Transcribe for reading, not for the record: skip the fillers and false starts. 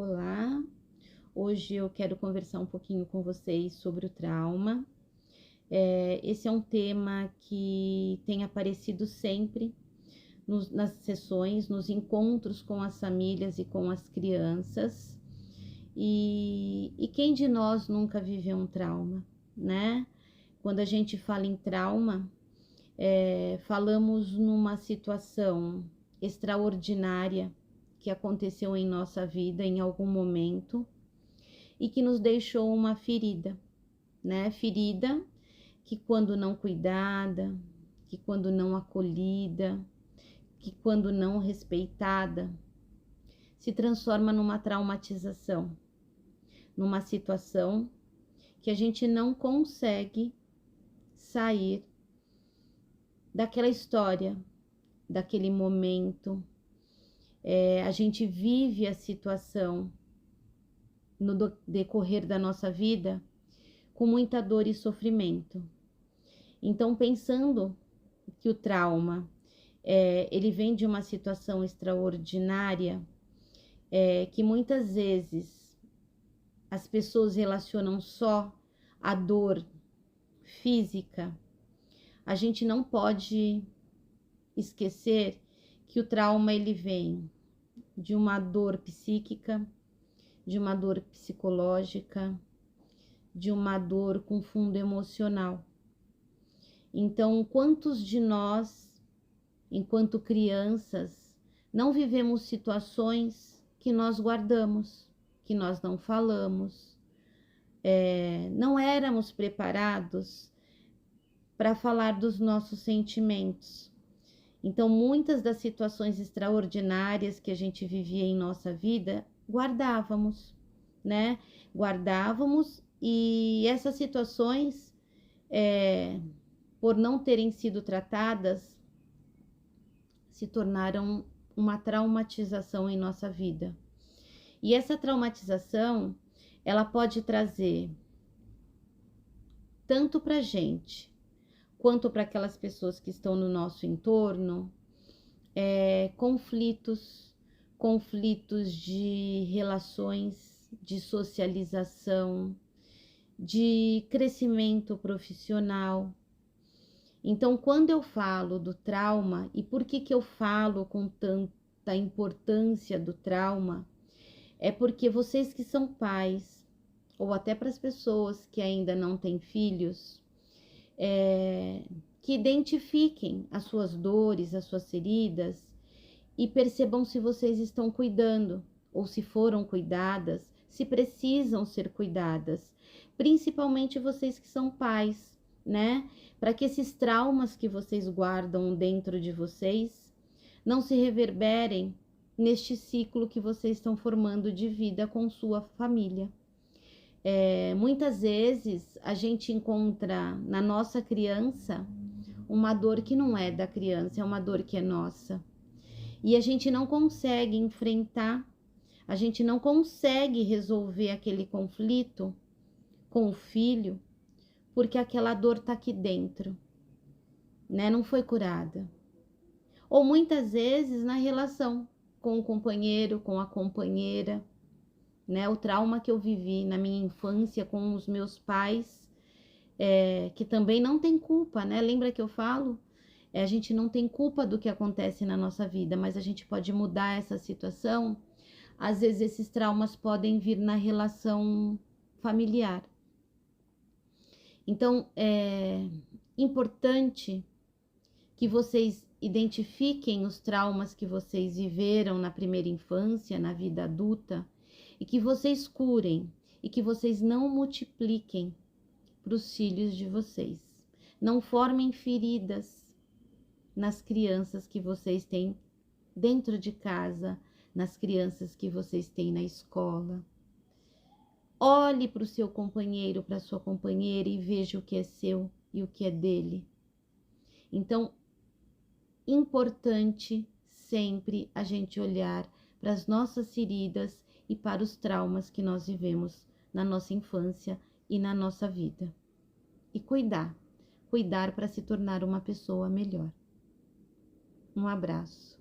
Olá, hoje eu quero conversar um pouquinho com vocês sobre o trauma. Esse é um tema que tem aparecido sempre nas sessões, nos encontros com as famílias e com as crianças. E quem de nós nunca viveu um trauma, né? Quando a gente fala em trauma, falamos numa situação extraordinária que aconteceu em nossa vida em algum momento e que nos deixou uma ferida, né? Ferida que quando não cuidada, que quando não acolhida, que quando não respeitada, se transforma numa traumatização, numa situação que a gente não consegue sair daquela história, daquele momento. A gente vive a situação no decorrer da nossa vida com muita dor e sofrimento. Então, pensando que o trauma ele vem de uma situação extraordinária, que muitas vezes as pessoas relacionam só a dor física, a gente não pode esquecer que o trauma ele vem de uma dor psíquica, de uma dor psicológica, de uma dor com fundo emocional. Então, quantos de nós, enquanto crianças, não vivemos situações que nós guardamos, que nós não falamos, não éramos preparados para falar dos nossos sentimentos. Então, muitas das situações extraordinárias que a gente vivia em nossa vida, guardávamos, né? Guardávamos, e essas situações, por não terem sido tratadas, se tornaram uma traumatização em nossa vida. E essa traumatização, ela pode trazer tanto para a gente, quanto para aquelas pessoas que estão no nosso entorno, conflitos de relações, de socialização, de crescimento profissional. Então, quando eu falo do trauma, e por que eu falo com tanta importância do trauma, é porque vocês que são pais, ou até para as pessoas que ainda não têm filhos, que identifiquem as suas dores, as suas feridas e percebam se vocês estão cuidando ou se foram cuidadas, se precisam ser cuidadas, principalmente vocês que são pais, né? Para que esses traumas que vocês guardam dentro de vocês não se reverberem neste ciclo que vocês estão formando de vida com sua família. Muitas vezes a gente encontra na nossa criança uma dor que não é da criança, é uma dor que é nossa. E a gente não consegue enfrentar, a gente não consegue resolver aquele conflito com o filho, porque aquela dor está aqui dentro, né? Não foi curada. Ou muitas vezes na relação com o companheiro, com a companheira, né? O trauma que eu vivi na minha infância com os meus pais, que também não tem culpa, né? Lembra que eu falo? A gente não tem culpa do que acontece na nossa vida, mas a gente pode mudar essa situação. Às vezes esses traumas podem vir na relação familiar. Então, é importante que vocês identifiquem os traumas que vocês viveram na primeira infância, na vida adulta, e que vocês curem, e que vocês não multipliquem para os filhos de vocês. Não formem feridas nas crianças que vocês têm dentro de casa, nas crianças que vocês têm na escola. Olhe para o seu companheiro, para a sua companheira e veja o que é seu e o que é dele. Então, importante sempre a gente olhar para as nossas feridas e para os traumas que nós vivemos na nossa infância e na nossa vida. E cuidar para se tornar uma pessoa melhor. Um abraço.